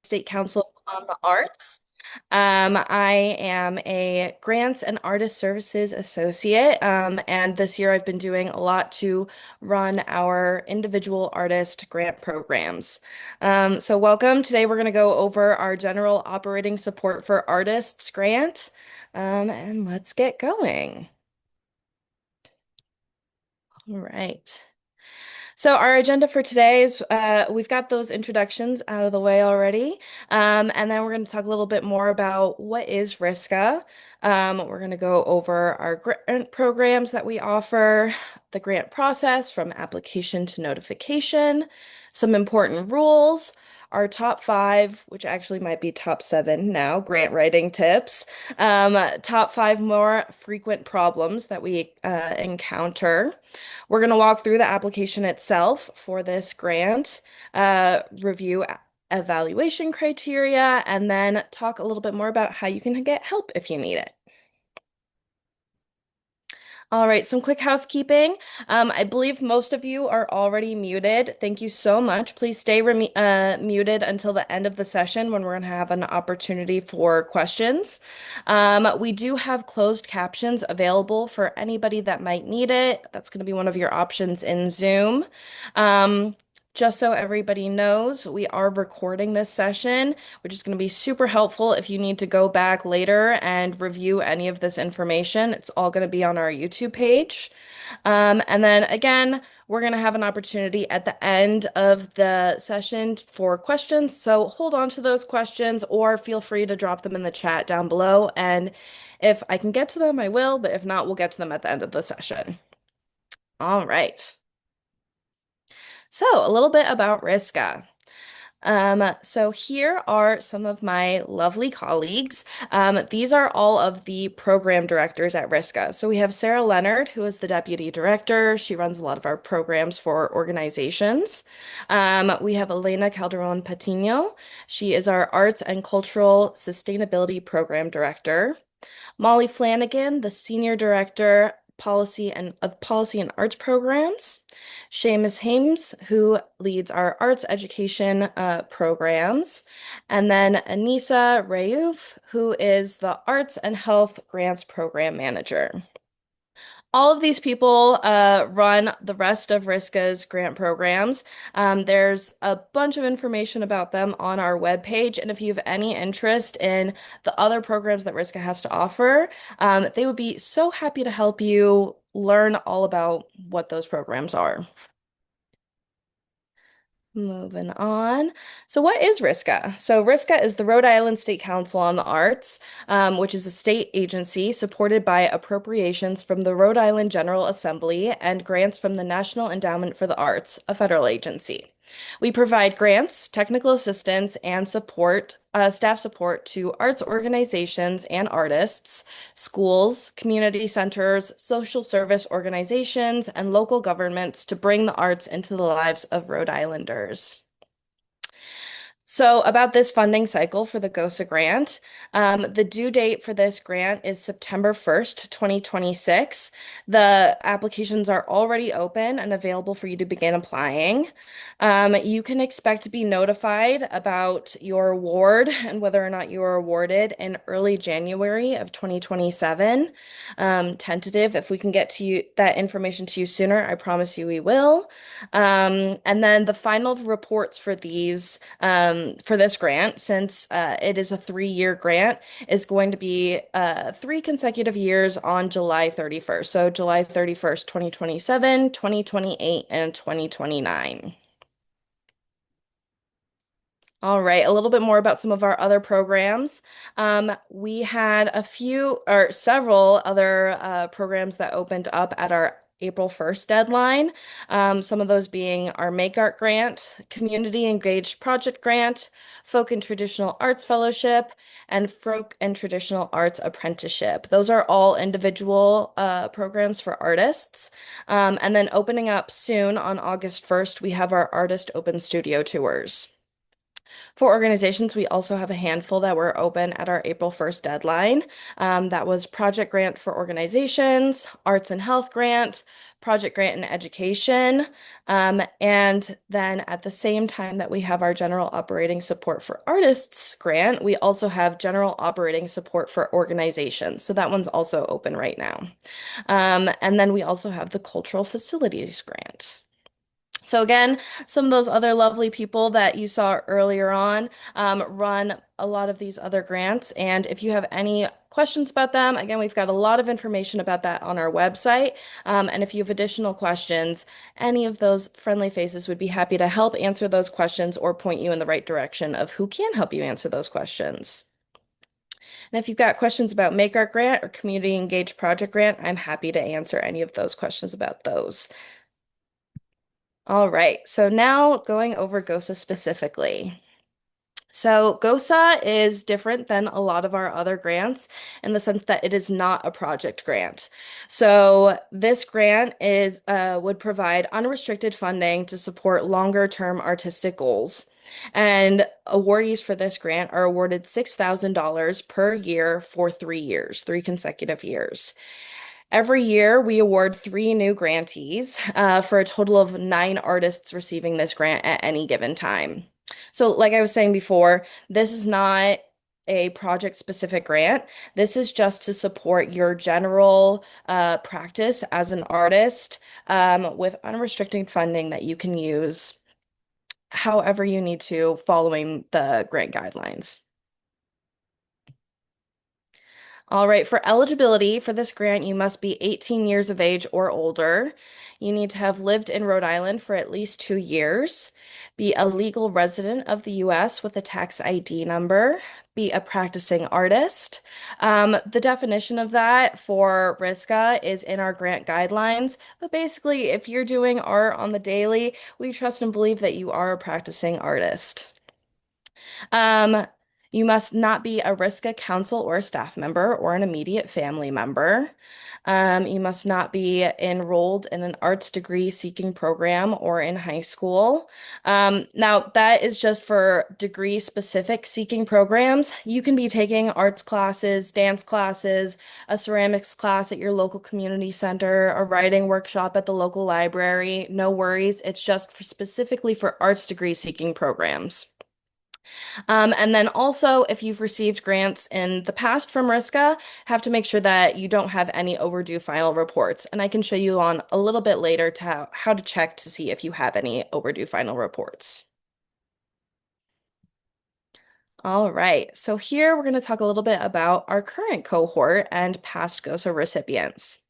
State Council on the Arts. I am a Grants and Artist Services Associate, and this year I've been doing a lot to run our individual artist grant programs. So welcome. Today we're going to go over our General Operating Support for Artists grant, and let's get going. All right. So our agenda for today is we've got those introductions out of the way already. And then we're going to talk a little bit more about what is RISCA. We're going to go over our grant programs that we offer, the grant process from application to notification, some important rules, our top five, which actually might be top seven now, grant writing tips, top five more frequent problems that we encounter. We're going to walk through the application itself for this grant, review evaluation criteria, and then talk a little bit more about how you can get help if you need it. All right, some quick housekeeping. I believe most of you are already muted. Thank you so much. Please stay muted until the end of the session when we're going to have an opportunity for questions. We do have closed captions available for anybody that might need it. That's going to be one of your options in Zoom. Um, just so everybody knows, we are recording this session, which is going to be super helpful if you need to go back later and review any of this information. It's all going to be on our YouTube page. And then again, we're going to have an opportunity at the end of the session for questions. So hold on to those questions or feel free to drop them in the chat down below. And if I can get to them, I will, but if not, we'll get to them at the end of the session. All right. So a little bit about RISCA. So here are some of my lovely colleagues. These are all of the program directors at RISCA. So we have Sarah Leonard, who is the deputy director. She runs a lot of our programs for organizations. We have Elena Calderon Patino. She is our arts and cultural sustainability program director. Molly Flanagan, the Senior Director Policy and Arts Programs. Seamus Hames, who leads our arts education programs. And then Anissa Rayouf, who is the Arts and Health Grants Program Manager. All of these people run the rest of RISCA's grant programs. There's a bunch of information about them on our webpage, and if you have any interest in the other programs that RISCA has to offer, they would be so happy to help you learn all about what those programs are. Moving on. So, what is RISCA? So, RISCA is the Rhode Island State Council on the Arts, which is a state agency supported by appropriations from the Rhode Island General Assembly and grants from the National Endowment for the Arts, a federal agency. We provide grants, technical assistance, and staff support to arts organizations and artists, schools, community centers, social service organizations, and local governments to bring the arts into the lives of Rhode Islanders. So, about this funding cycle for the GOSA grant, the due date for this grant is September 1st, 2026. The applications are already open and available for you to begin applying. You can expect to be notified about your award and whether or not you are awarded in early January of 2027. Tentative, if we can get to you that information to you sooner, I promise you we will. And then the final reports for for this grant, since it is a 3-year grant, is going to be 3 consecutive years on July 31st. So July 31st, 2027, 2028, and 2029. All right, a little bit more about some of our other programs. We had a few or several other programs that opened up at our April 1st deadline. Some of those being our Make Art Grant, Community Engaged Project Grant, Folk and Traditional Arts Fellowship, and Folk and Traditional Arts Apprenticeship. Those are all individual programs for artists. And then opening up soon on August 1st, we have our Artist Open Studio Tours. For organizations, we also have a handful that were open at our April 1st deadline. That was Project Grant for Organizations, Arts and Health Grant, Project Grant in Education, and then at the same time that we have our General Operating Support for Artists grant, we also have General Operating Support for Organizations. So that one's also open right now. And then we also have the Cultural Facilities grant. So again, some of those other lovely people that you saw earlier on run a lot of these other grants. And if you have any questions about them, again, we've got a lot of information about that on our website. And if you have additional questions, any of those friendly faces would be happy to help answer those questions or point you in the right direction of who can help you answer those questions. And if you've got questions about Make Art Grant or Community Engaged Project Grant, I'm happy to answer any of those questions about those. All right, so now going over GOSA specifically. So GOSA is different than a lot of our other grants in the sense that it is not a project grant. So this grant is would provide unrestricted funding to support longer term artistic goals. And awardees for this grant are awarded $6,000 per year for 3 years, 3 consecutive years. Every year, we award three new grantees for a total of 9 artists receiving this grant at any given time. So, like I was saying before, this is not a project-specific grant. This is just to support your general practice as an artist with unrestricted funding that you can use however you need to following the grant guidelines. All right, for eligibility for this grant, you must be 18 years of age or older. You need to have lived in Rhode Island for at least 2 years, be a legal resident of the US with a tax ID number, be a practicing artist. The definition of that for RISCA is in our grant guidelines, but basically, if you're doing art on the daily, we trust and believe that you are a practicing artist. Um, you must not be a RISCA council or staff member or an immediate family member. You must not be enrolled in an arts degree seeking program or in high school. Now, that is just for degree specific seeking programs. You can be taking arts classes, dance classes, a ceramics class at your local community center, a writing workshop at the local library. No worries. It's just specifically for arts degree seeking programs. And then also, if you've received grants in the past from RISCA, have to make sure that you don't have any overdue final reports. And I can show you on a little bit later to how to check to see if you have any overdue final reports. All right, so here we're going to talk a little bit about our current cohort and past GOSA recipients.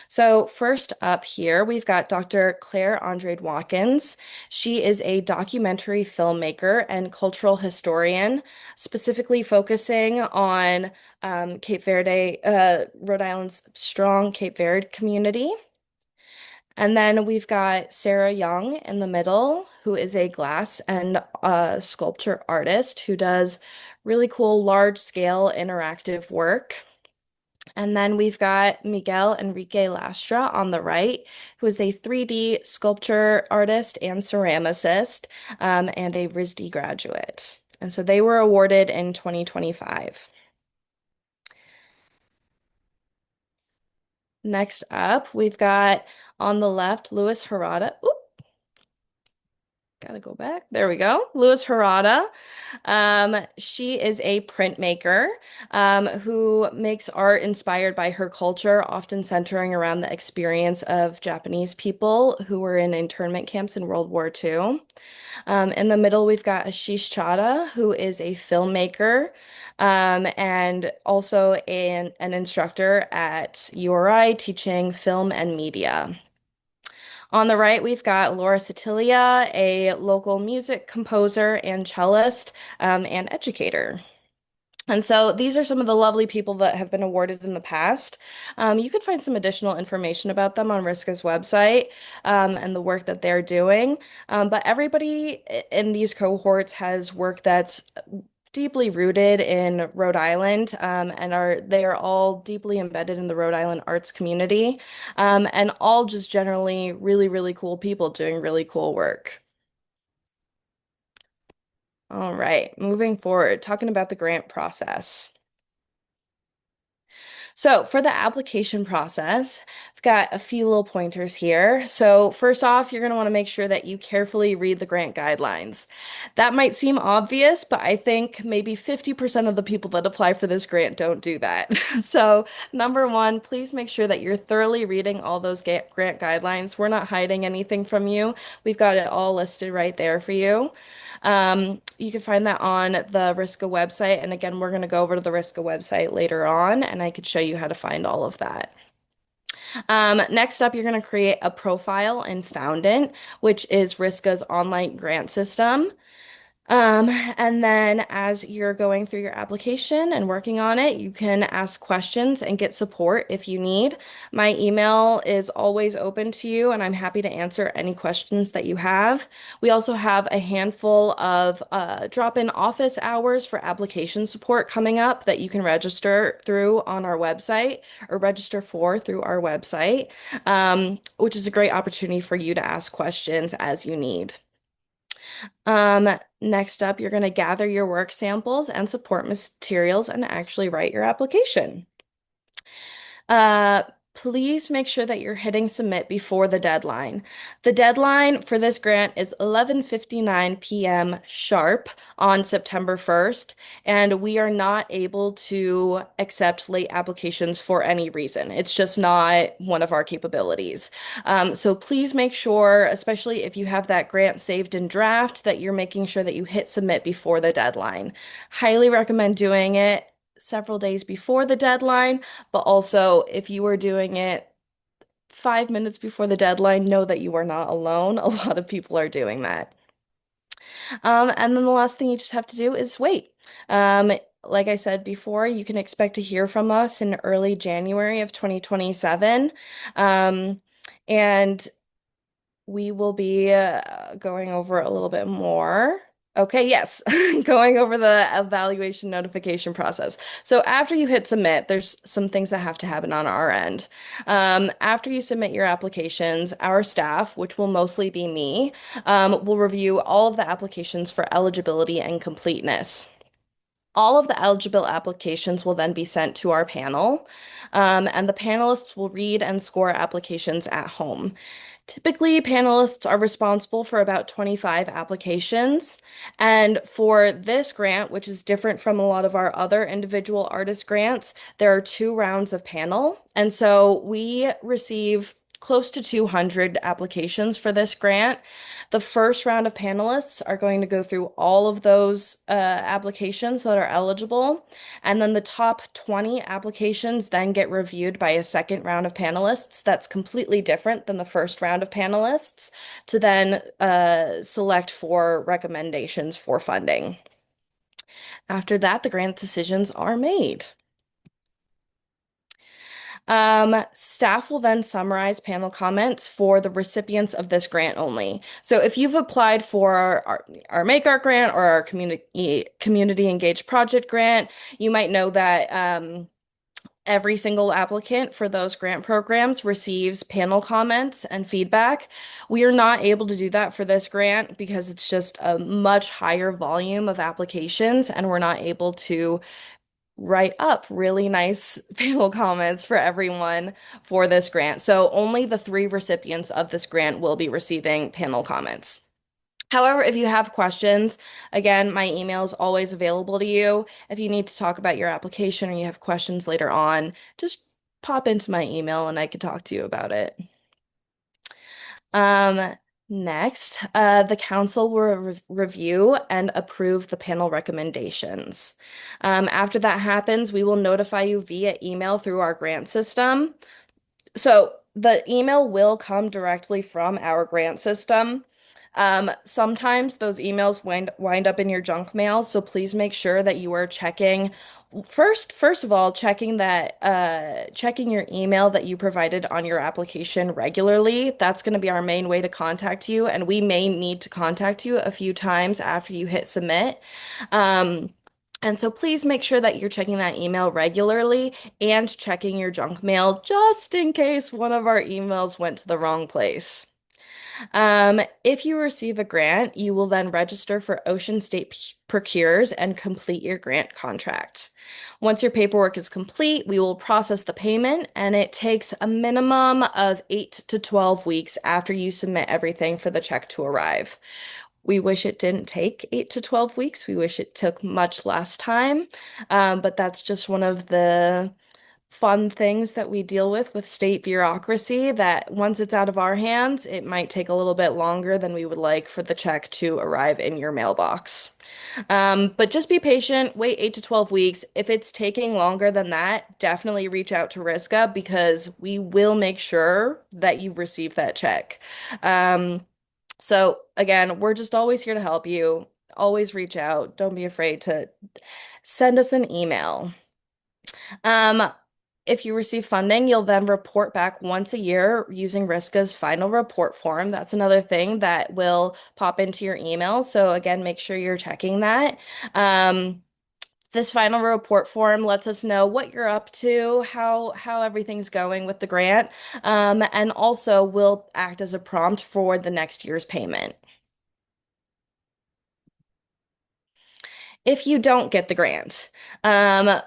So first up here, we've got Dr. Claire Andrade Watkins. She is a documentary filmmaker and cultural historian, specifically focusing on Cape Verde, Rhode Island's strong Cape Verde community. And then we've got Sarah Young in the middle, who is a glass and sculpture artist who does really cool large scale interactive work. And then we've got Miguel Enrique Lastra on the right, who is a 3D sculpture artist and ceramicist and a RISD graduate. And so they were awarded in 2025. Next up, we've got on the left, Louis Harada. Oop, gotta go back. There we go. Louis Harada. She is a printmaker who makes art inspired by her culture, often centering around the experience of Japanese people who were in internment camps in World War II. In the middle, we've got Ashish Chadha, who is a filmmaker and also an instructor at URI teaching film and media. On the right, we've got Laura Satilia, a local music composer and cellist and educator. And so these are some of the lovely people that have been awarded in the past. You can find some additional information about them on RISCA's website and the work that they're doing. But everybody in these cohorts has work that's deeply rooted in Rhode Island and they are all deeply embedded in the Rhode Island arts community and all just generally really, really cool people doing really cool work. All right, moving forward, talking about the grant process. So, for the application process, I've got a few little pointers here. So, first off, you're going to want to make sure that you carefully read the grant guidelines. That might seem obvious, but I think maybe 50% of the people that apply for this grant don't do that. So, number one, please make sure that you're thoroughly reading all those grant guidelines. We're not hiding anything from you. We've got it all listed right there for you. You can find that on the Riska website. And again, we're going to go over to the Riska website later on, and I could show you how to find all of that. Next up, you're going to create a profile in Foundant, which is Riska's online grant system. And then as you're going through your application and working on it, you can ask questions and get support if you need. My email is always open to you, and I'm happy to answer any questions that you have. We also have a handful of drop-in office hours for application support coming up that you can register through on our website or register for through our website, which is a great opportunity for you to ask questions as you need. Next up, you're going to gather your work samples and support materials and actually write your application. Uh, please make sure that you're hitting submit before the deadline. The deadline for this grant is 11:59 p.m. sharp on September 1st, and we are not able to accept late applications for any reason. It's just not one of our capabilities. So please make sure, especially if you have that grant saved in draft, that you're making sure that you hit submit before the deadline. Highly recommend doing it several days before the deadline, but also if you are doing it 5 minutes before the deadline, know that you are not alone. A lot of people are doing that. And then the last thing you just have to do is wait. Um, like I said before, you can expect to hear from us in early January of 2027. Um, and we will be going over a little bit more. Okay, yes, going over the evaluation notification process. So after you hit submit, there's some things that have to happen on our end. After you submit your applications, our staff, which will mostly be me, will review all of the applications for eligibility and completeness. All of the eligible applications will then be sent to our panel, and the panelists will read and score applications at home. Typically, panelists are responsible for about 25 applications. And for this grant, which is different from a lot of our other individual artist grants, there are two rounds of panel. And so we receive close to 200 applications for this grant. The first round of panelists are going to go through all of those applications that are eligible, and then the top 20 applications then get reviewed by a second round of panelists that's completely different than the first round of panelists to then select for recommendations for funding. After that, the grant decisions are made. Staff will then summarize panel comments for the recipients of this grant only. So if you've applied for our Make Art grant or our community engaged project grant, you might know that every single applicant for those grant programs receives panel comments and feedback. We are not able to do that for this grant because it's just a much higher volume of applications, and we're not able to write up really nice panel comments for everyone for this grant. So only the three recipients of this grant will be receiving panel comments. However, if you have questions, again, my email is always available to you. If you need to talk about your application or you have questions later on, just pop into my email and I can talk to you about it. Um, Next, the council will review and approve the panel recommendations. After that happens, we will notify you via email through our grant system. So the email will come directly from our grant system. Sometimes those emails wind up in your junk mail, so please make sure that you are checking first of all, checking your email that you provided on your application regularly. That's going to be our main way to contact you, and we may need to contact you a few times after you hit submit. Um, and so please make sure that you're checking that email regularly and checking your junk mail just in case one of our emails went to the wrong place. If you receive a grant, you will then register for Ocean State Procures and complete your grant contract. Once your paperwork is complete, we will process the payment, and it takes a minimum of 8 to 12 weeks after you submit everything for the check to arrive. We wish it didn't take 8 to 12 weeks. We wish it took much less time. But that's just one of the fun things that we deal with state bureaucracy, that once it's out of our hands, it might take a little bit longer than we would like for the check to arrive in your mailbox. But just be patient, wait 8 to 12 weeks. If it's taking longer than that, definitely reach out to Riska because we will make sure that you receive that check. So again, we're just always here to help you. Always reach out. Don't be afraid to send us an email. Um, if you receive funding, you'll then report back once a year using Riska's final report form. That's another thing that will pop into your email. So again, make sure you're checking that. Um, this final report form lets us know what you're up to, how everything's going with the grant, and also will act as a prompt for the next year's payment. If you don't get the grant, um,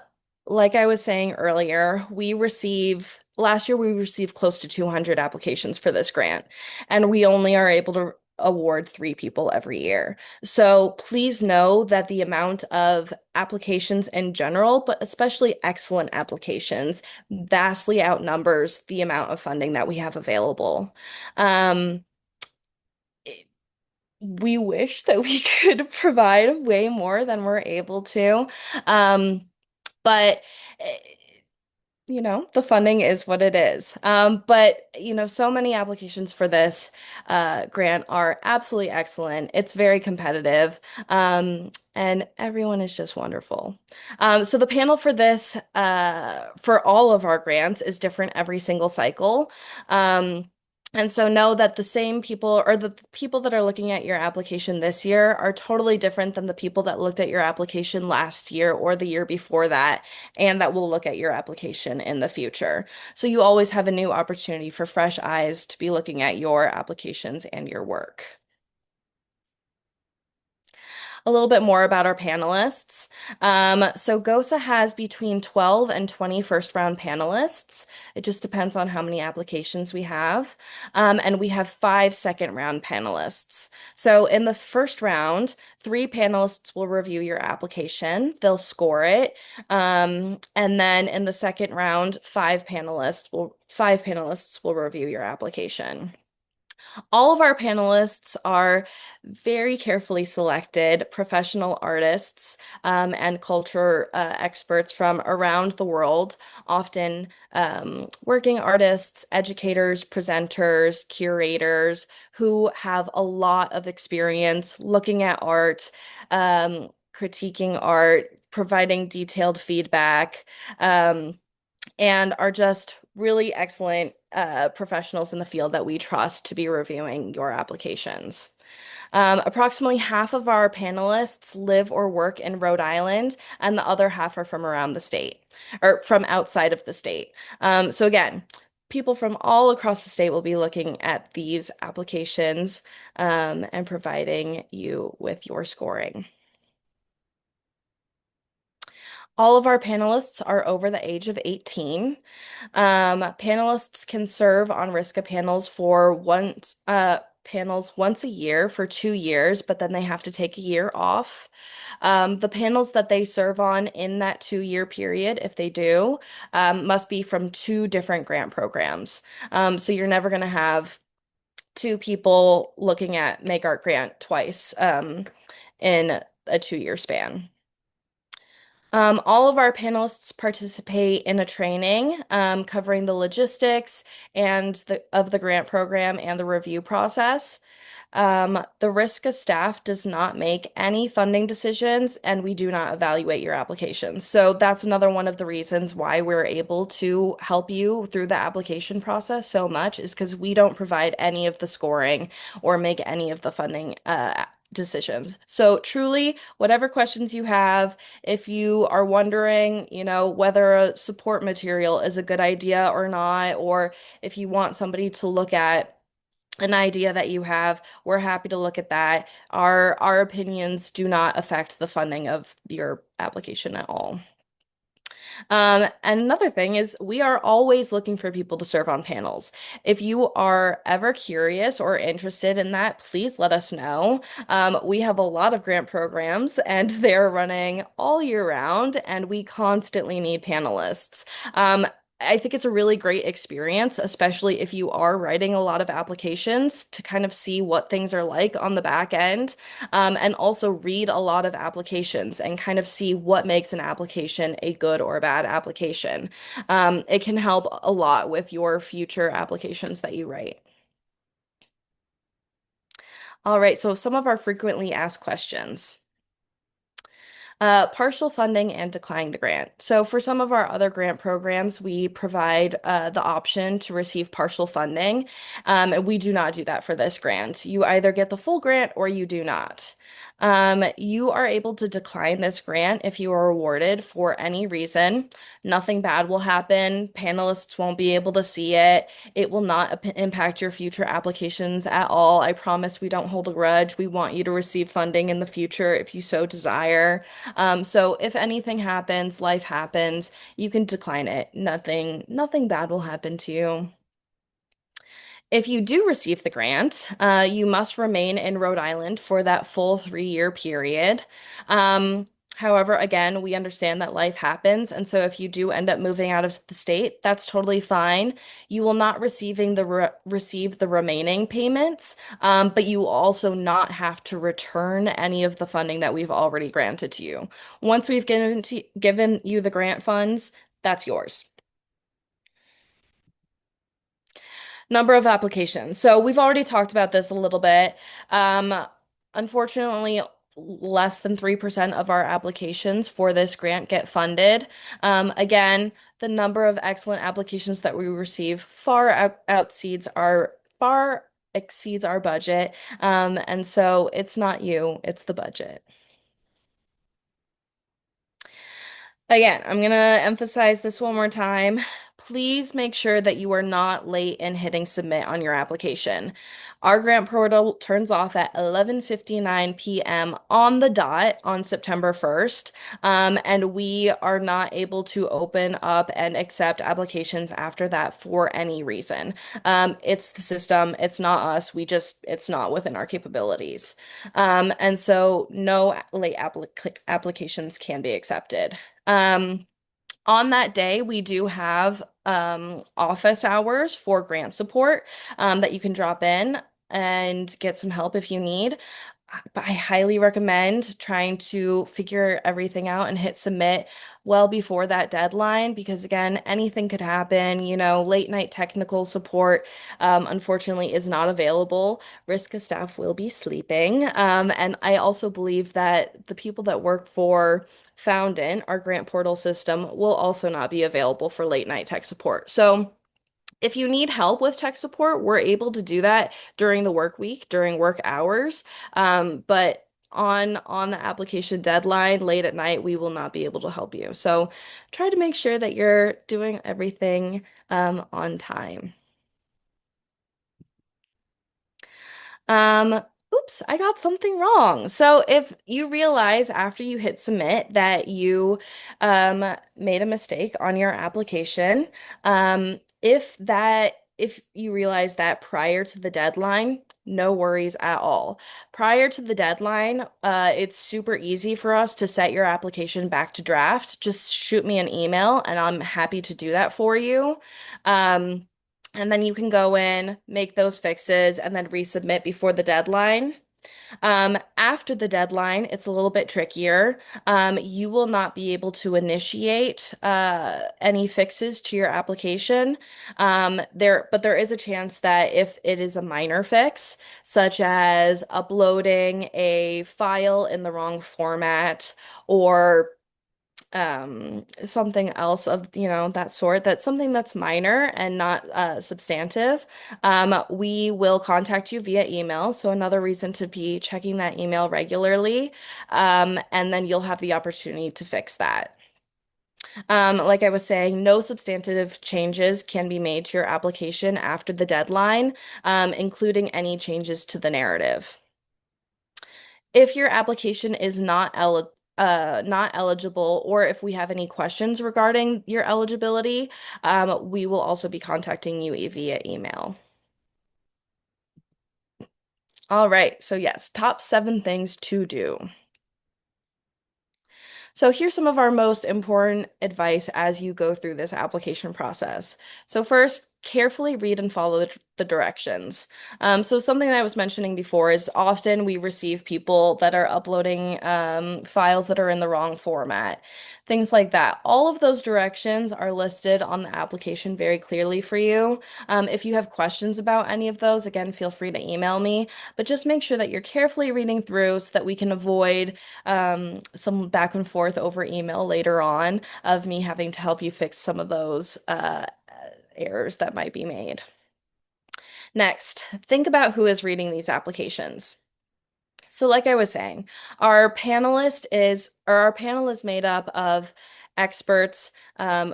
like I was saying earlier, last year we received close to 200 applications for this grant, and we only are able to award 3 people every year. So please know that the amount of applications in general, but especially excellent applications, vastly outnumbers the amount of funding that we have available. Um, we wish that we could provide way more than we're able to. Um, but eh, the funding is what it is. But so many applications for this grant are absolutely excellent. It's very competitive, and everyone is just wonderful. So the panel for this, for all of our grants, is different every single cycle. And so know that the same people or the people that are looking at your application this year are totally different than the people that looked at your application last year or the year before that and that will look at your application in the future. So you always have a new opportunity for fresh eyes to be looking at your applications and your work. A little bit more about our panelists. So GOSA has between 12 and 20 first round panelists. It just depends on how many applications we have. And we have 5 second round panelists. So in the first round, 3 panelists will review your application. They'll score it. And then in the second round, 5 panelists will review your application. All of our panelists are very carefully selected professional artists and culture experts from around the world, often working artists, educators, presenters, curators who have a lot of experience looking at art, critiquing art, providing detailed feedback. And are just really excellent professionals in the field that we trust to be reviewing your applications. Approximately half of our panelists live or work in Rhode Island, and the other half are from around the state or from outside of the state. So again, people from all across the state will be looking at these applications and providing you with your scoring. All of our panelists are over the age of 18. Panelists can serve on RISCA panels once a year for 2 years, but then they have to take a year off. The panels that they serve on in that 2 year period, if they do, must be from 2 different grant programs. So you're never going to have 2 people looking at Make Art Grant twice in a 2 year span. All of our panelists participate in a training covering the logistics and of the grant program and the review process. The RISCA staff does not make any funding decisions, and we do not evaluate your applications. So that's another one of the reasons why we're able to help you through the application process so much is because we don't provide any of the scoring or make any of the funding decisions. So truly, whatever questions you have, if you are wondering, whether a support material is a good idea or not, or if you want somebody to look at an idea that you have, we're happy to look at that. Our opinions do not affect the funding of your application at all. And another thing is we are always looking for people to serve on panels. If you are ever curious or interested in that, please let us know. We have a lot of grant programs and they're running all year round, and we constantly need panelists. I think it's a really great experience, especially if you are writing a lot of applications to kind of see what things are like on the back end, and also read a lot of applications and kind of see what makes an application a good or bad application. It can help a lot with your future applications that you write. All right, so some of our frequently asked questions. Partial funding and declining the grant. So for some of our other grant programs, we provide the option to receive partial funding. And we do not do that for this grant. You either get the full grant or you do not. You are able to decline this grant if you are awarded for any reason. Nothing bad will happen. Panelists won't be able to see it. It will not impact your future applications at all. I promise we don't hold a grudge. We want you to receive funding in the future if you so desire. So if anything happens, life happens, you can decline it. Nothing bad will happen to you. If you do receive the grant, you must remain in Rhode Island for that full 3-year period. Um, However, again, we understand that life happens, and so if you do end up moving out of the state, that's totally fine. You will not receive the remaining payments, but you will also not have to return any of the funding that we've already granted to you. Once we've given you the grant funds, that's yours. Number of applications. So we've already talked about this a little bit. Um, Unfortunately, less than 3% of our applications for this grant get funded. Again, the number of excellent applications that we receive far exceeds our budget. And so it's not you, it's the budget. Again, I'm gonna emphasize this one more time. Please make sure that you are not late in hitting submit on your application. Our grant portal turns off at 11:59 p.m. on the dot on September 1st, and we are not able to open up and accept applications after that for any reason. It's the system, it's not us. It's not within our capabilities. And so no late applications can be accepted. Um, on that day, we do have office hours for grant support that you can drop in and get some help if you need. But I highly recommend trying to figure everything out and hit submit well before that deadline because, again, anything could happen. Late night technical support, unfortunately, is not available. Risk staff will be sleeping. And I also believe that the people that work for Foundant, our grant portal system, will also not be available for late night tech support. So, if you need help with tech support, we're able to do that during the work week, during work hours. But on the application deadline, late at night, we will not be able to help you. So try to make sure that you're doing everything on time. Um, Oops, I got something wrong. So if you realize after you hit submit that you made a mistake on your application, if you realize that prior to the deadline, no worries at all. Prior to the deadline, it's super easy for us to set your application back to draft. Just shoot me an email and I'm happy to do that for you. Um, and then you can go in, make those fixes, and then resubmit before the deadline. After the deadline, it's a little bit trickier. You will not be able to initiate any fixes to your application. But there is a chance that if it is a minor fix, such as uploading a file in the wrong format or something else of that sort, that's something that's minor and not substantive, we will contact you via email, so another reason to be checking that email regularly, and then you'll have the opportunity to fix that. Like I was saying, no substantive changes can be made to your application after the deadline, including any changes to the narrative. If your application is not eligible, or if we have any questions regarding your eligibility, we will also be contacting you via email. All right, so yes, top 7 things to do. So here's some of our most important advice as you go through this application process. So first, carefully read and follow the directions. So something that I was mentioning before is often we receive people that are uploading files that are in the wrong format, things like that. All of those directions are listed on the application very clearly for you. If you have questions about any of those, again, feel free to email me, but just make sure that you're carefully reading through so that we can avoid some back and forth over email later on of me having to help you fix some of those errors that might be made. Next, think about who is reading these applications. So, like I was saying, our panel is made up of experts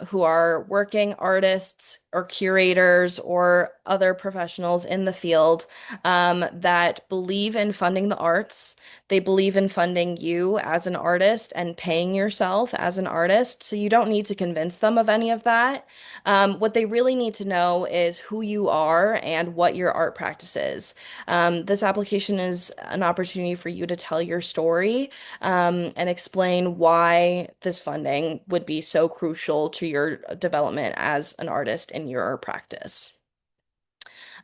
who are working artists or curators or other professionals in the field that believe in funding the arts. They believe in funding you as an artist and paying yourself as an artist. So you don't need to convince them of any of that. What they really need to know is who you are and what your art practice is. This application is an opportunity for you to tell your story and explain why this funding would be so crucial to your development as an artist in your practice.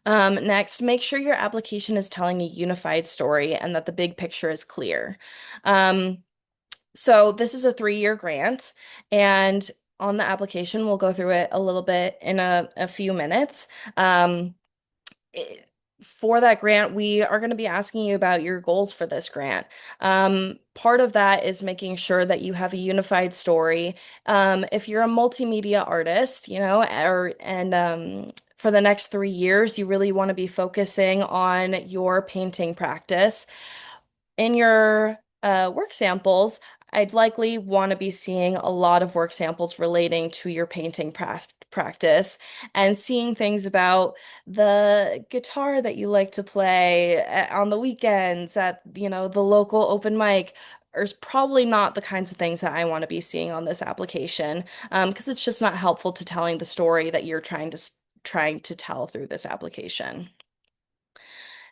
Next, make sure your application is telling a unified story and that the big picture is clear. Um, so this is a 3-year grant, and on the application, we'll go through it a little bit in a few minutes. Um, it- for that grant, we are going to be asking you about your goals for this grant. Part of that is making sure that you have a unified story. If you're a multimedia artist, for the next 3 years, you really want to be focusing on your painting practice. In your work samples, I'd likely want to be seeing a lot of work samples relating to your painting practice and seeing things about the guitar that you like to play on the weekends at, the local open mic. Is probably not the kinds of things that I want to be seeing on this application, because it's just not helpful to telling the story that you're trying to tell through this application.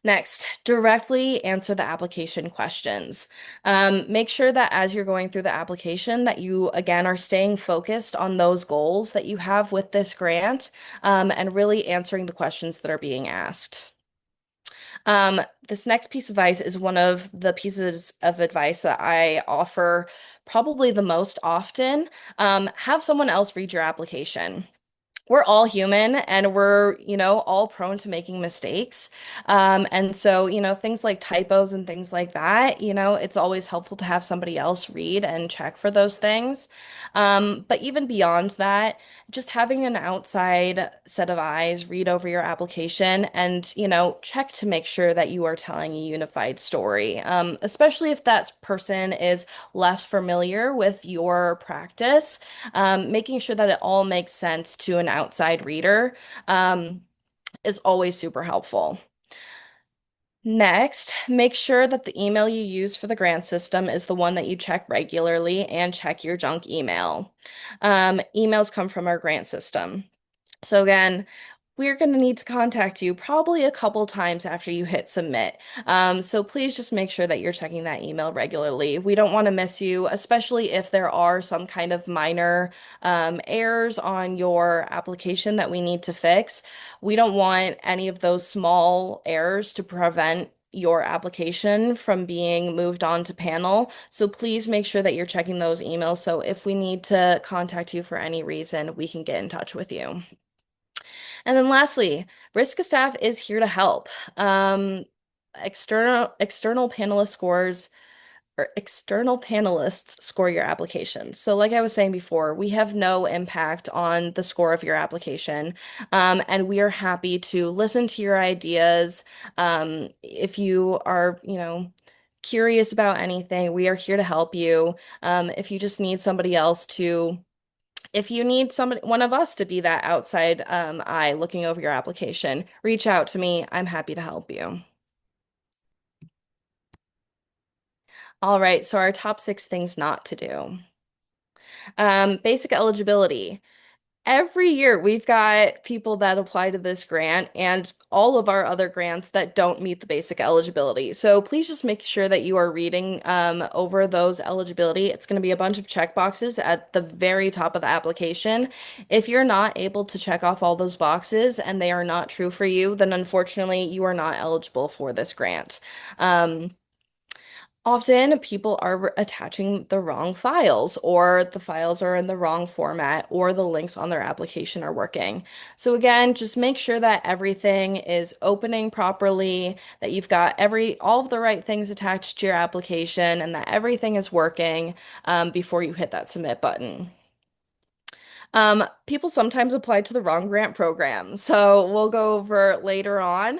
Next, directly answer the application questions. Make sure that as you're going through the application that you, again, are staying focused on those goals that you have with this grant, and really answering the questions that are being asked. This next piece of advice is one of the pieces of advice that I offer probably the most often. Have someone else read your application. We're all human and we're, all prone to making mistakes. And so, things like typos and things like that, it's always helpful to have somebody else read and check for those things. But even beyond that, just having an outside set of eyes read over your application and, check to make sure that you are telling a unified story. Especially if that person is less familiar with your practice, making sure that it all makes sense to an outside reader is always super helpful. Next, make sure that the email you use for the grant system is the one that you check regularly and check your junk email. Emails come from our grant system. So again, we're going to need to contact you probably a couple times after you hit submit. So please just make sure that you're checking that email regularly. We don't want to miss you, especially if there are some kind of minor errors on your application that we need to fix. We don't want any of those small errors to prevent your application from being moved on to panel. So please make sure that you're checking those emails. So if we need to contact you for any reason, we can get in touch with you. And then lastly, Risk staff is here to help. External panelist scores or external panelists score your application. So like I was saying before, we have no impact on the score of your application. And we are happy to listen to your ideas. If you are, curious about anything, we are here to help you. If you just need somebody else to If you need somebody, one of us to be that outside eye looking over your application, reach out to me. I'm happy to help you. All right, so our top six things not to do. Basic eligibility. Every year we've got people that apply to this grant and all of our other grants that don't meet the basic eligibility. So please just make sure that you are reading over those eligibility. It's going to be a bunch of check boxes at the very top of the application. If you're not able to check off all those boxes and they are not true for you, then unfortunately you are not eligible for this grant. Um, Often people are attaching the wrong files, or the files are in the wrong format, or the links on their application are working. So again, just make sure that everything is opening properly, that you've got all of the right things attached to your application, and that everything is working before you hit that submit button. People sometimes apply to the wrong grant program, so we'll go over later on,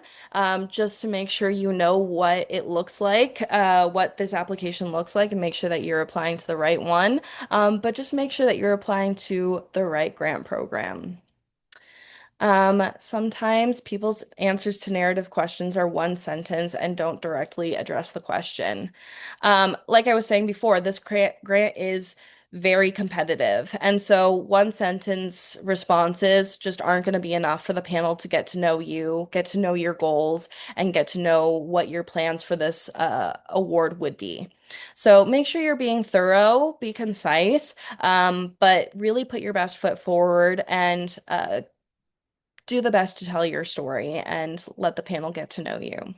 just to make sure you know what it looks like, what this application looks like, and make sure that you're applying to the right one. But just make sure that you're applying to the right grant program. Sometimes people's answers to narrative questions are one sentence and don't directly address the question. Like I was saying before, this grant is very competitive. And so one sentence responses just aren't going to be enough for the panel to get to know you, get to know your goals, and get to know what your plans for this award would be. So make sure you're being thorough, be concise, but really put your best foot forward and do the best to tell your story and let the panel get to know you.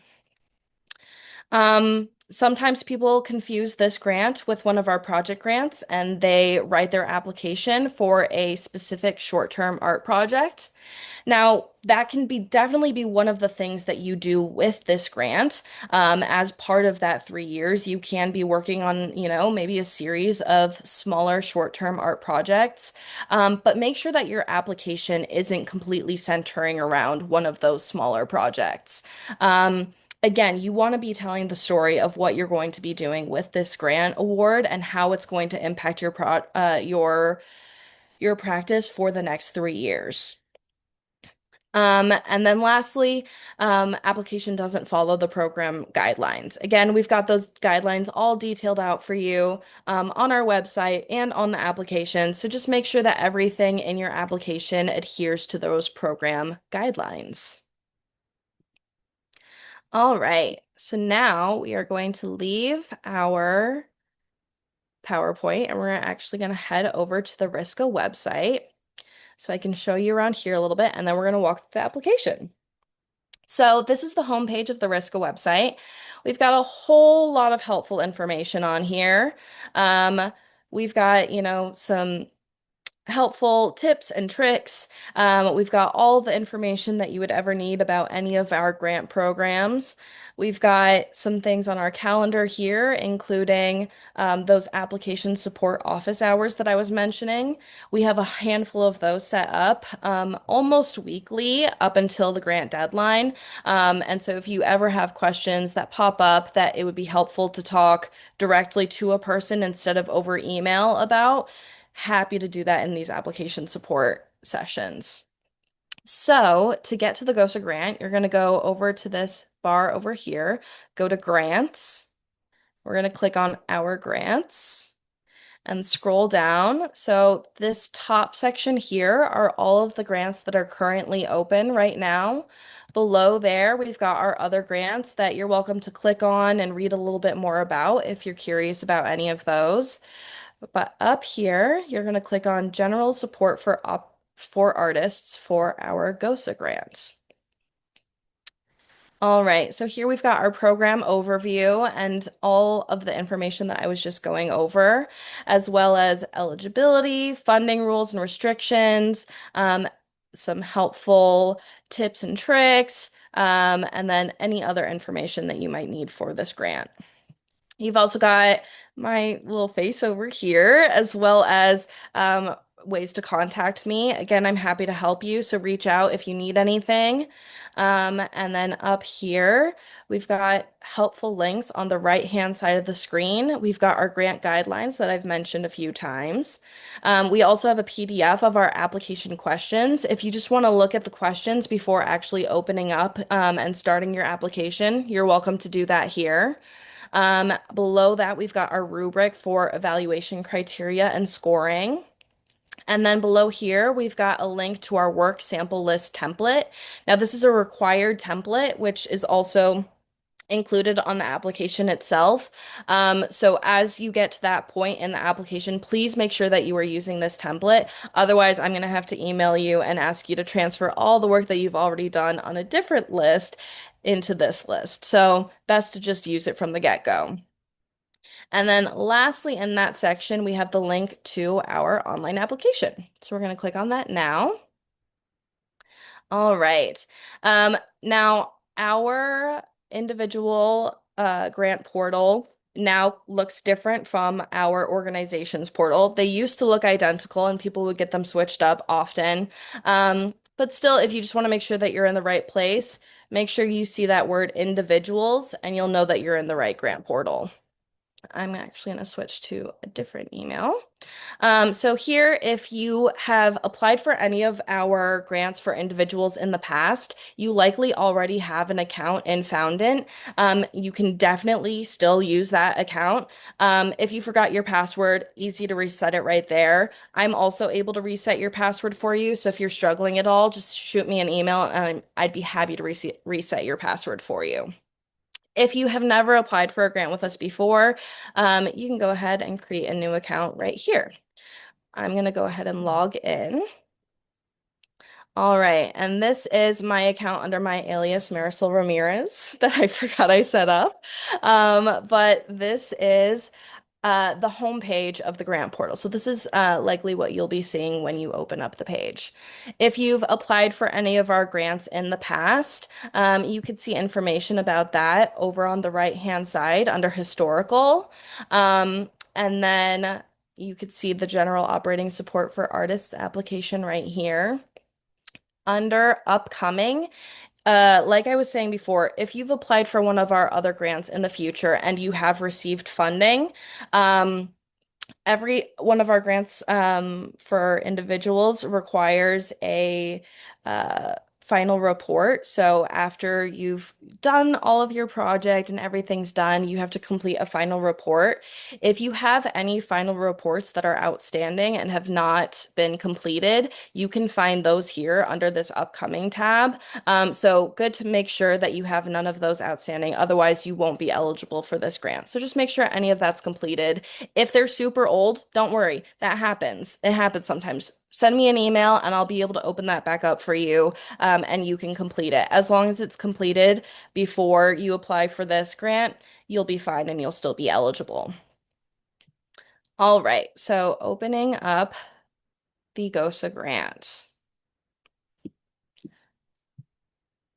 Sometimes people confuse this grant with one of our project grants and they write their application for a specific short-term art project. Now, that can be definitely be one of the things that you do with this grant. As part of that 3 years, you can be working on, maybe a series of smaller short-term art projects. But make sure that your application isn't completely centering around one of those smaller projects. Again, you want to be telling the story of what you're going to be doing with this grant award and how it's going to impact your practice for the next 3 years. And then lastly, application doesn't follow the program guidelines. Again, we've got those guidelines all detailed out for you on our website and on the application. So just make sure that everything in your application adheres to those program guidelines. All right, so now we are going to leave our PowerPoint and we're actually going to head over to the Risca website so I can show you around here a little bit and then we're going to walk through the application. So this is the homepage of the Risca website. We've got a whole lot of helpful information on here. We've got, some helpful tips and tricks. We've got all the information that you would ever need about any of our grant programs. We've got some things on our calendar here, including those application support office hours that I was mentioning. We have a handful of those set up almost weekly up until the grant deadline. And so if you ever have questions that pop up that it would be helpful to talk directly to a person instead of over email about, happy to do that in these application support sessions. So to get to the GOSA grant, you're going to go over to this bar over here, go to grants. We're going to click on our grants and scroll down. So this top section here are all of the grants that are currently open right now. Below there, we've got our other grants that you're welcome to click on and read a little bit more about if you're curious about any of those. But up here, you're going to click on General Support for Artists for our GOSA grant. All right, so here we've got our program overview and all of the information that I was just going over, as well as eligibility, funding rules and restrictions, some helpful tips and tricks, and then any other information that you might need for this grant. You've also got my little face over here, as well as ways to contact me. Again, I'm happy to help you, so reach out if you need anything. And then up here, we've got helpful links on the right-hand side of the screen. We've got our grant guidelines that I've mentioned a few times. We also have a PDF of our application questions. If you just want to look at the questions before actually opening up and starting your application, you're welcome to do that here. Below that, we've got our rubric for evaluation criteria and scoring. And then below here, we've got a link to our work sample list template. Now, this is a required template, which is also included on the application itself. So as you get to that point in the application, please make sure that you are using this template. Otherwise, I'm going to have to email you and ask you to transfer all the work that you've already done on a different list into this list. So best to just use it from the get-go. And then lastly, in that section, we have the link to our online application. So we're going to click on that now. All right. Now our individual grant portal now looks different from our organization's portal. They used to look identical and people would get them switched up often. But still, if you just want to make sure that you're in the right place, make sure you see that word individuals and you'll know that you're in the right grant portal. I'm actually going to switch to a different email. So here, if you have applied for any of our grants for individuals in the past, you likely already have an account in Foundant. You can definitely still use that account. If you forgot your password, easy to reset it right there. I'm also able to reset your password for you. So if you're struggling at all, just shoot me an email and I'd be happy to reset your password for you. If you have never applied for a grant with us before, you can go ahead and create a new account right here. I'm going to go ahead and log in. All right, and this is my account under my alias Marisol Ramirez that I forgot I set up. But this is the home page of the grant portal. So this is likely what you'll be seeing when you open up the page. If you've applied for any of our grants in the past, you could see information about that over on the right-hand side under historical. And then you could see the general operating support for artists application right here. Under upcoming, like I was saying before, if you've applied for one of our other grants in the future and you have received funding, every one of our grants for individuals requires a final report. So after you've done all of your project and everything's done, you have to complete a final report. If you have any final reports that are outstanding and have not been completed, you can find those here under this upcoming tab. So good to make sure that you have none of those outstanding. Otherwise, you won't be eligible for this grant. So just make sure any of that's completed. If they're super old, don't worry. That happens. It happens sometimes. Send me an email and I'll be able to open that back up for you, and you can complete it. As long as it's completed before you apply for this grant, you'll be fine and you'll still be eligible. All right, so opening up the GOSA grant.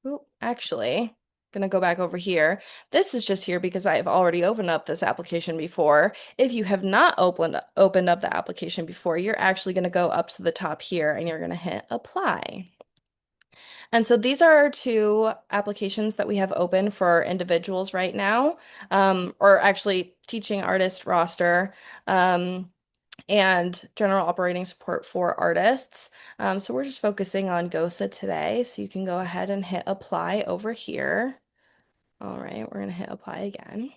Ooh, actually, gonna go back over here. This is just here because I've already opened up this application before. If you have not opened up the application before, you're actually gonna go up to the top here and you're gonna hit apply. And so these are our two applications that we have open for individuals right now, or actually teaching artist roster. And general operating support for artists. So we're just focusing on GOSA today. So you can go ahead and hit apply over here. All right, we're going to hit apply again.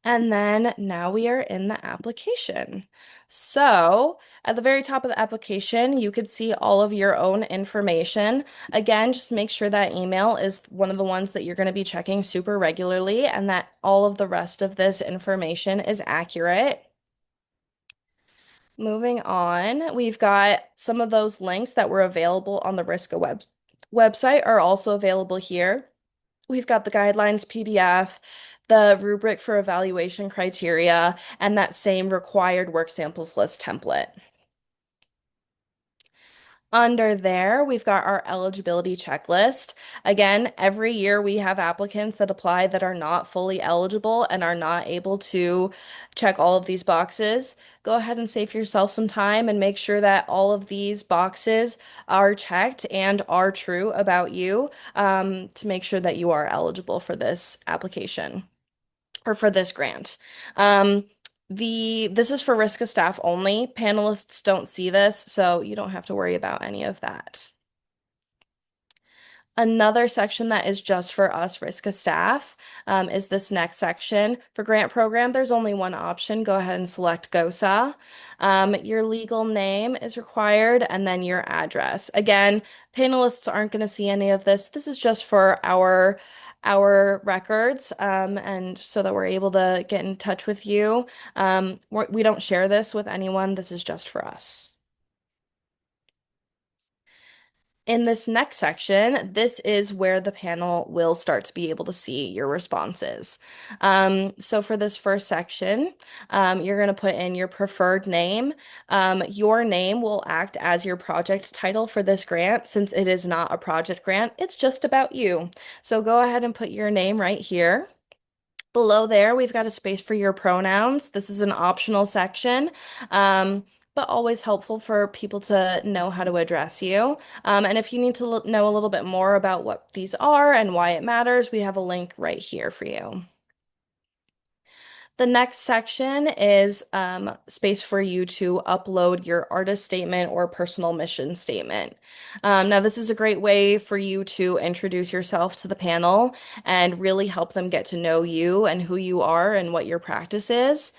And then now we are in the application. So at the very top of the application, you could see all of your own information. Again, just make sure that email is one of the ones that you're going to be checking super regularly and that all of the rest of this information is accurate. Moving on, we've got some of those links that were available on the website are also available here. We've got the guidelines PDF, the rubric for evaluation criteria, and that same required work samples list template. Under there, we've got our eligibility checklist. Again, every year we have applicants that apply that are not fully eligible and are not able to check all of these boxes. Go ahead and save yourself some time and make sure that all of these boxes are checked and are true about you, to make sure that you are eligible for this application or for this grant. Um, this is for risk of staff only. Panelists don't see this, so you don't have to worry about any of that. Another section that is just for us Riska staff is this next section. For grant program, there's only one option. Go ahead and select GOSA. Your legal name is required and then your address. Again, panelists aren't going to see any of this. This is just for our records, and so that we're able to get in touch with you. We don't share this with anyone. This is just for us. In this next section, this is where the panel will start to be able to see your responses. So for this first section, you're going to put in your preferred name. Your name will act as your project title for this grant. Since it is not a project grant, it's just about you. So go ahead and put your name right here. Below there, we've got a space for your pronouns. This is an optional section, but always helpful for people to know how to address you. And if you need to know a little bit more about what these are and why it matters, we have a link right here for you. The next section is space for you to upload your artist statement or personal mission statement. Now, this is a great way for you to introduce yourself to the panel and really help them get to know you and who you are and what your practice is.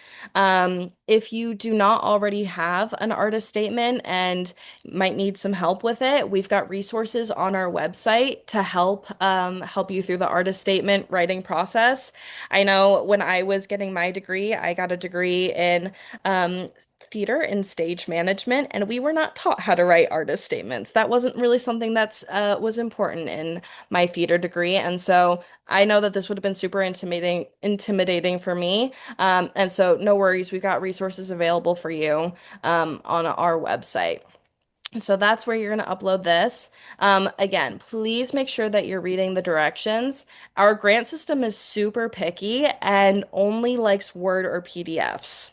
If you do not already have an artist statement and might need some help with it, we've got resources on our website to help you through the artist statement writing process. I know when I was getting my degree, I got a degree in theater and stage management, and we were not taught how to write artist statements. That wasn't really something that's was important in my theater degree, and so I know that this would have been super intimidating for me. And so no worries, we've got resources available for you on our website. So that's where you're going to upload this. Again, please make sure that you're reading the directions. Our grant system is super picky and only likes Word or PDFs.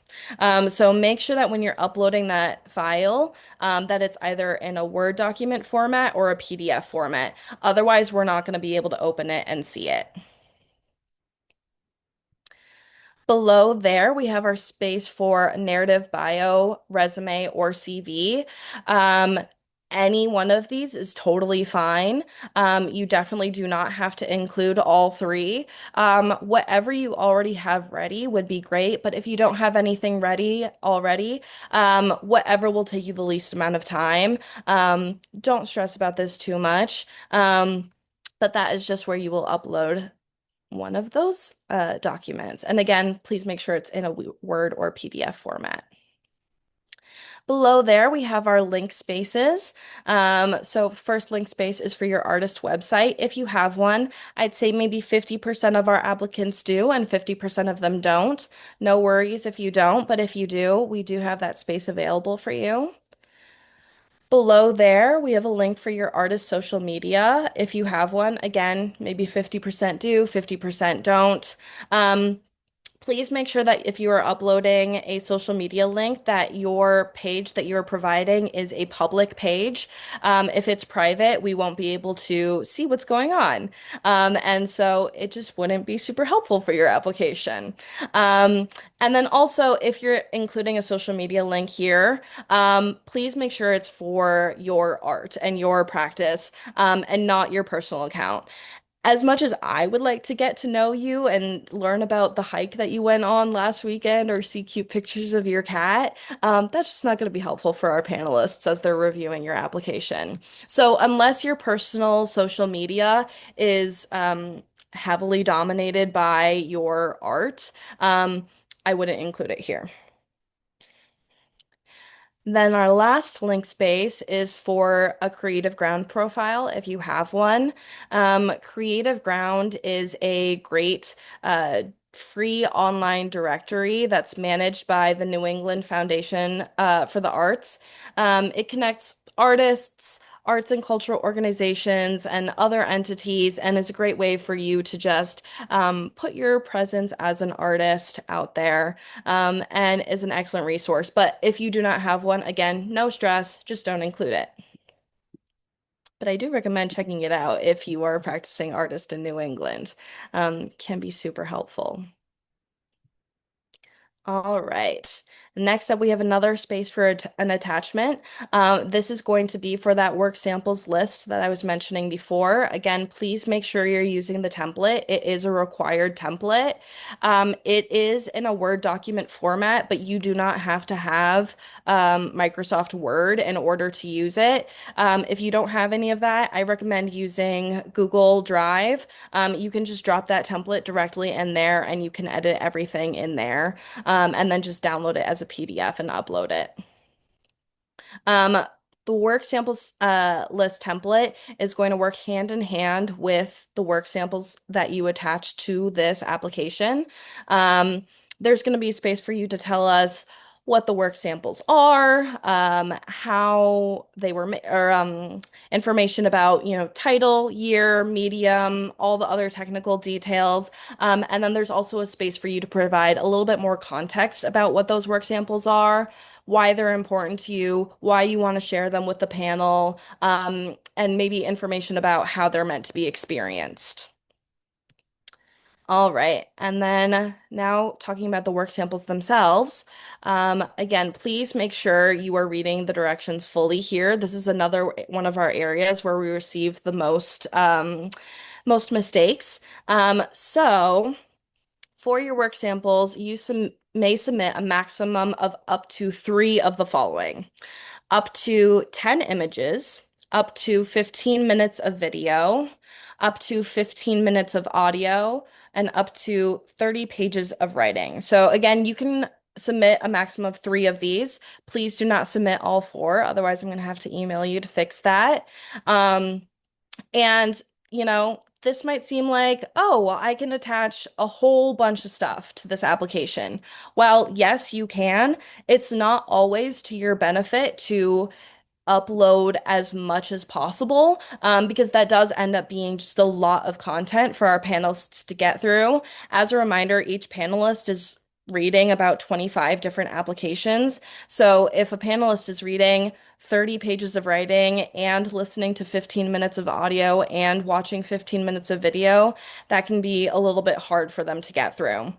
So make sure that when you're uploading that file, that it's either in a Word document format or a PDF format. Otherwise, we're not going to be able to open it and see it. Below there, we have our space for narrative, bio, resume, or CV. Um, any one of these is totally fine. You definitely do not have to include all three. Whatever you already have ready would be great, but if you don't have anything ready already, whatever will take you the least amount of time. Don't stress about this too much. But that is just where you will upload one of those documents. And again, please make sure it's in a Word or PDF format. Below there, we have our link spaces. So first link space is for your artist website. If you have one, I'd say maybe 50% of our applicants do and 50% of them don't. No worries if you don't, but if you do, we do have that space available for you. Below there, we have a link for your artist social media. If you have one, again, maybe 50% do, 50% don't. Please make sure that if you are uploading a social media link, that your page that you are providing is a public page. If it's private, we won't be able to see what's going on. And so it just wouldn't be super helpful for your application. And then also, if you're including a social media link here, please make sure it's for your art and your practice, and not your personal account. As much as I would like to get to know you and learn about the hike that you went on last weekend or see cute pictures of your cat, that's just not going to be helpful for our panelists as they're reviewing your application. So, unless your personal social media is heavily dominated by your art, I wouldn't include it here. Then our last link space is for a Creative Ground profile if you have one. Creative Ground is a great free online directory that's managed by the New England Foundation for the Arts. It connects artists, arts and cultural organizations, and other entities, and is a great way for you to just put your presence as an artist out there, and is an excellent resource. But if you do not have one, again, no stress, just don't include it. But I do recommend checking it out if you are a practicing artist in New England. Can be super helpful. All right. Next up, we have another space for an attachment. This is going to be for that work samples list that I was mentioning before. Again, please make sure you're using the template. It is a required template. It is in a Word document format, but you do not have to have Microsoft Word in order to use it. If you don't have any of that, I recommend using Google Drive. You can just drop that template directly in there and you can edit everything in there, and then just download it as a PDF and upload it. Um, the work samples list template is going to work hand in hand with the work samples that you attach to this application. There's going to be a space for you to tell us what the work samples are, how they were, or information about, title, year, medium, all the other technical details. And then there's also a space for you to provide a little bit more context about what those work samples are, why they're important to you, why you want to share them with the panel, and maybe information about how they're meant to be experienced. All right, and then now talking about the work samples themselves. Again, please make sure you are reading the directions fully here. This is another one of our areas where we receive the most mistakes. So for your work samples, you may submit a maximum of up to three of the following: up to 10 images, up to 15 minutes of video, up to 15 minutes of audio, and up to 30 pages of writing. So again, you can submit a maximum of three of these. Please do not submit all four, otherwise I'm going to have to email you to fix that. Um, and, this might seem like, oh, well, I can attach a whole bunch of stuff to this application. Well, yes, you can. It's not always to your benefit to upload as much as possible, because that does end up being just a lot of content for our panelists to get through. As a reminder, each panelist is reading about 25 different applications. So if a panelist is reading 30 pages of writing and listening to 15 minutes of audio and watching 15 minutes of video, that can be a little bit hard for them to get through.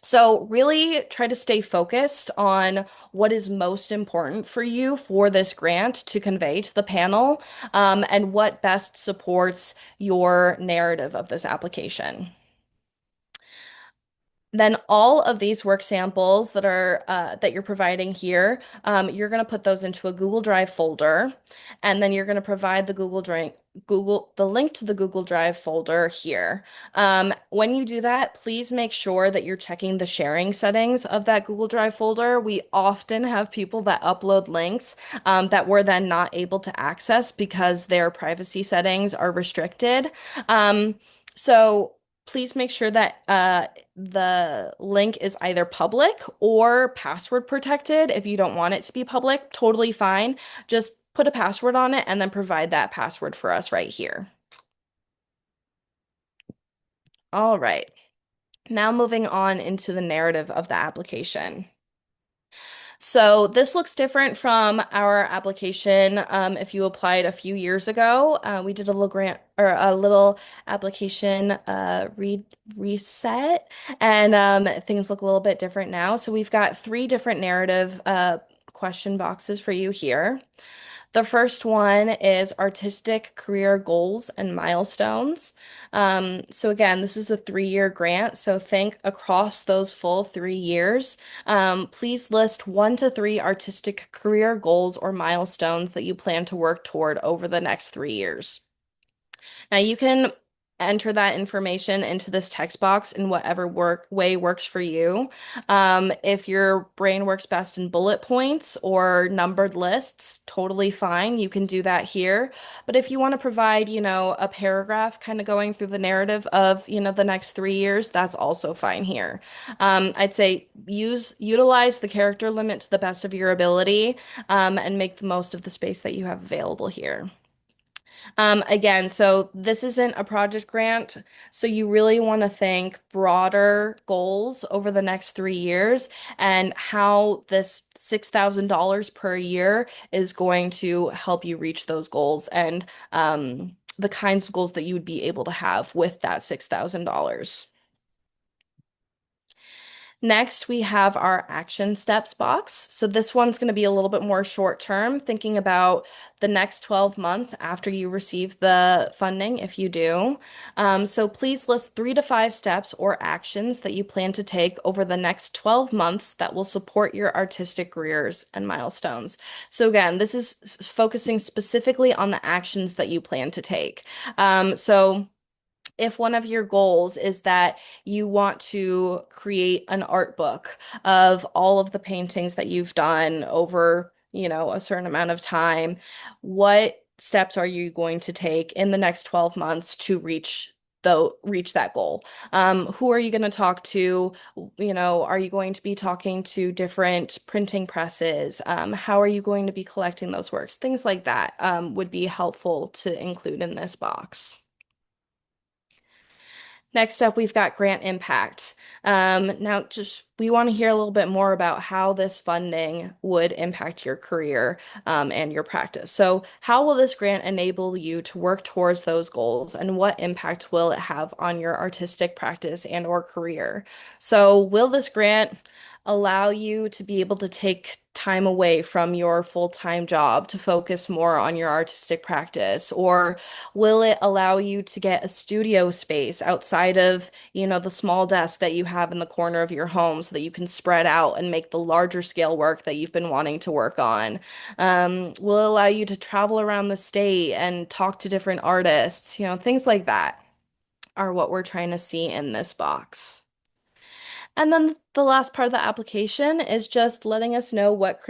So, really try to stay focused on what is most important for you for this grant to convey to the panel, and what best supports your narrative of this application. Then all of these work samples that you're providing here, you're going to put those into a Google Drive folder, and then you're going to provide the link to the Google Drive folder here. When you do that, please make sure that you're checking the sharing settings of that Google Drive folder. We often have people that upload links that we're then not able to access because their privacy settings are restricted. So please make sure that the link is either public or password protected. If you don't want it to be public, totally fine. Just put a password on it and then provide that password for us right here. All right. Now moving on into the narrative of the application. So this looks different from our application. If you applied a few years ago, we did a little grant or a little application reset, and things look a little bit different now. So we've got three different narrative question boxes for you here. The first one is artistic career goals and milestones. So again, this is a 3-year grant, so think across those full 3 years. Please list 1 to 3 artistic career goals or milestones that you plan to work toward over the next 3 years. Now you can enter that information into this text box in whatever way works for you. If your brain works best in bullet points or numbered lists, totally fine. You can do that here. But if you want to provide, a paragraph kind of going through the narrative of, the next 3 years, that's also fine here. I'd say utilize the character limit to the best of your ability, and make the most of the space that you have available here. Again, so this isn't a project grant, so you really want to think broader goals over the next 3 years and how this $6,000 per year is going to help you reach those goals and the kinds of goals that you would be able to have with that $6,000. Next, we have our action steps box. So this one's going to be a little bit more short term, thinking about the next 12 months after you receive the funding, if you do. So please list 3 to 5 steps or actions that you plan to take over the next 12 months that will support your artistic careers and milestones. So again, this is focusing specifically on the actions that you plan to take. So if one of your goals is that you want to create an art book of all of the paintings that you've done over, a certain amount of time, what steps are you going to take in the next 12 months to reach that goal? Who are you going to talk to? Are you going to be talking to different printing presses? How are you going to be collecting those works? Things like that, would be helpful to include in this box. Next up, we've got grant impact. Now, just we want to hear a little bit more about how this funding would impact your career, and your practice. So, how will this grant enable you to work towards those goals, and what impact will it have on your artistic practice and or career? So, will this grant allow you to be able to take time away from your full-time job to focus more on your artistic practice? Or will it allow you to get a studio space outside of, the small desk that you have in the corner of your home so that you can spread out and make the larger scale work that you've been wanting to work on? Will it allow you to travel around the state and talk to different artists? Things like that are what we're trying to see in this box. And then the last part of the application is just letting us know what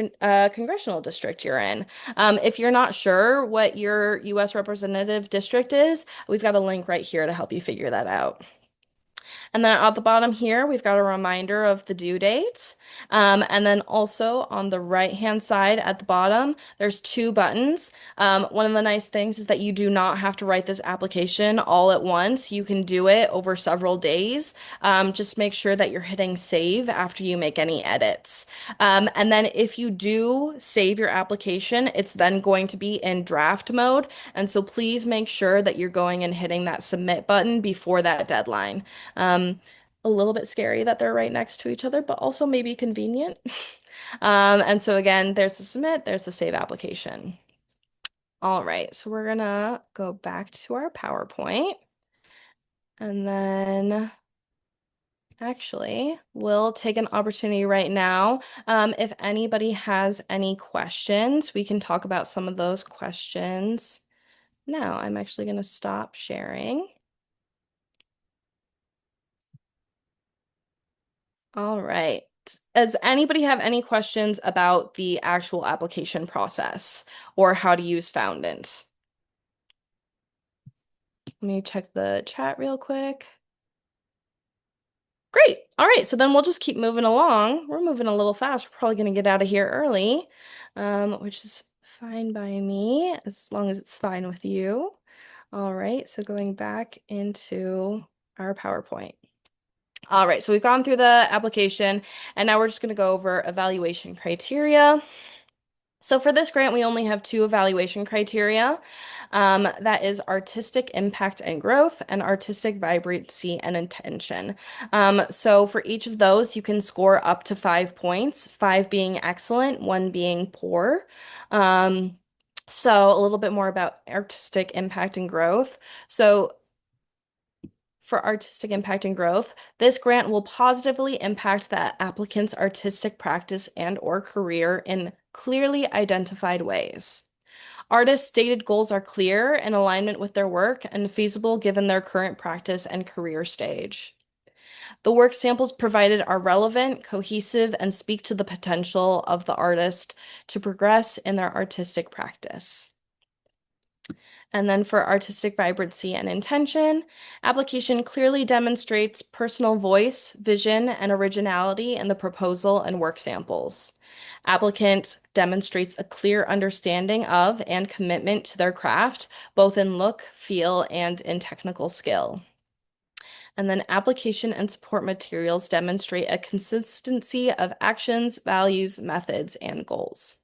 congressional district you're in. If you're not sure what your U.S. representative district is, we've got a link right here to help you figure that out. And then at the bottom here, we've got a reminder of the due date. And then also on the right-hand side at the bottom, there's 2 buttons. One of the nice things is that you do not have to write this application all at once. You can do it over several days. Just make sure that you're hitting save after you make any edits. And then if you do save your application, it's then going to be in draft mode. And so please make sure that you're going and hitting that submit button before that deadline. A little bit scary that they're right next to each other, but also maybe convenient. And so again, there's the submit, there's the save application. All right, so we're gonna go back to our PowerPoint, and then actually we'll take an opportunity right now. If anybody has any questions, we can talk about some of those questions. Now, I'm actually gonna stop sharing. All right. Does anybody have any questions about the actual application process or how to use Foundant? Let me check the chat real quick. Great. All right. So then we'll just keep moving along. We're moving a little fast. We're probably going to get out of here early, which is fine by me, as long as it's fine with you. All right. So going back into our PowerPoint. All right, so we've gone through the application, and now we're just going to go over evaluation criteria. So for this grant, we only have 2 evaluation criteria. That is artistic impact and growth and artistic vibrancy and intention. So for each of those, you can score up to 5 points, 5 being excellent, 1 being poor. So a little bit more about artistic impact and growth. So for artistic impact and growth, this grant will positively impact the applicant's artistic practice and or career in clearly identified ways. Artists' stated goals are clear, in alignment with their work, and feasible given their current practice and career stage. The work samples provided are relevant, cohesive, and speak to the potential of the artist to progress in their artistic practice. And then for artistic vibrancy and intention, application clearly demonstrates personal voice, vision, and originality in the proposal and work samples. Applicant demonstrates a clear understanding of and commitment to their craft, both in look, feel, and in technical skill. And then application and support materials demonstrate a consistency of actions, values, methods, and goals.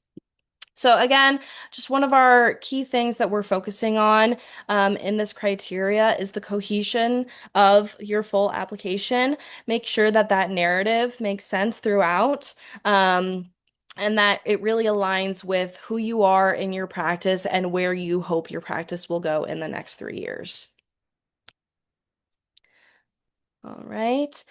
So again, just one of our key things that we're focusing on in this criteria is the cohesion of your full application. Make sure that that narrative makes sense throughout. And that it really aligns with who you are in your practice and where you hope your practice will go in the next 3 years. All right.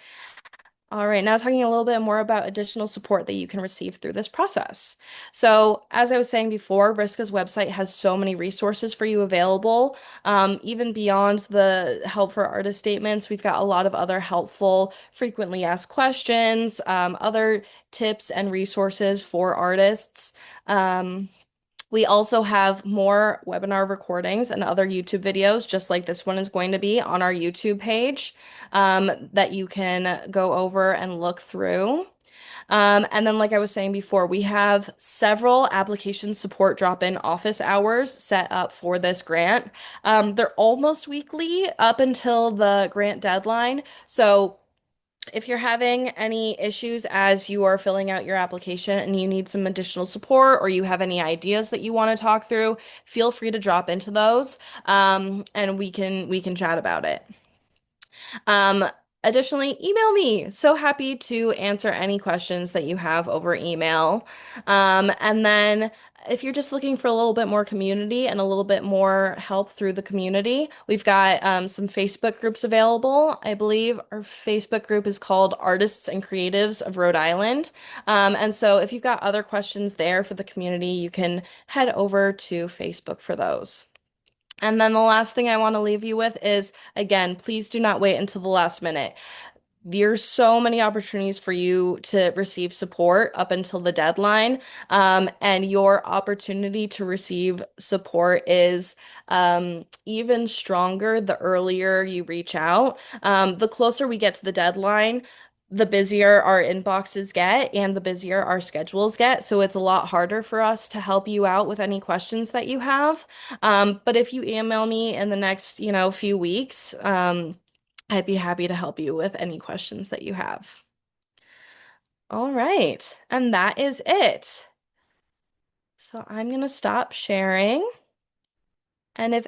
All right, now talking a little bit more about additional support that you can receive through this process. So, as I was saying before, RISCA's website has so many resources for you available. Even beyond the help for artist statements, we've got a lot of other helpful, frequently asked questions, other tips and resources for artists. We also have more webinar recordings and other YouTube videos, just like this one is going to be on our YouTube page, that you can go over and look through. And then, like I was saying before, we have several application support drop-in office hours set up for this grant. They're almost weekly up until the grant deadline. So if you're having any issues as you are filling out your application and you need some additional support or you have any ideas that you want to talk through, feel free to drop into those, and we can chat about it. Um, Additionally, email me. So happy to answer any questions that you have over email. And then if you're just looking for a little bit more community and a little bit more help through the community, we've got some Facebook groups available. I believe our Facebook group is called Artists and Creatives of Rhode Island. And so if you've got other questions there for the community, you can head over to Facebook for those. And then the last thing I want to leave you with is, again, please do not wait until the last minute. There's so many opportunities for you to receive support up until the deadline. And your opportunity to receive support is even stronger the earlier you reach out. The closer we get to the deadline, the busier our inboxes get and the busier our schedules get. So it's a lot harder for us to help you out with any questions that you have. But if you email me in the next, few weeks, I'd be happy to help you with any questions that you have. All right, and that is it. So I'm going to stop sharing. And if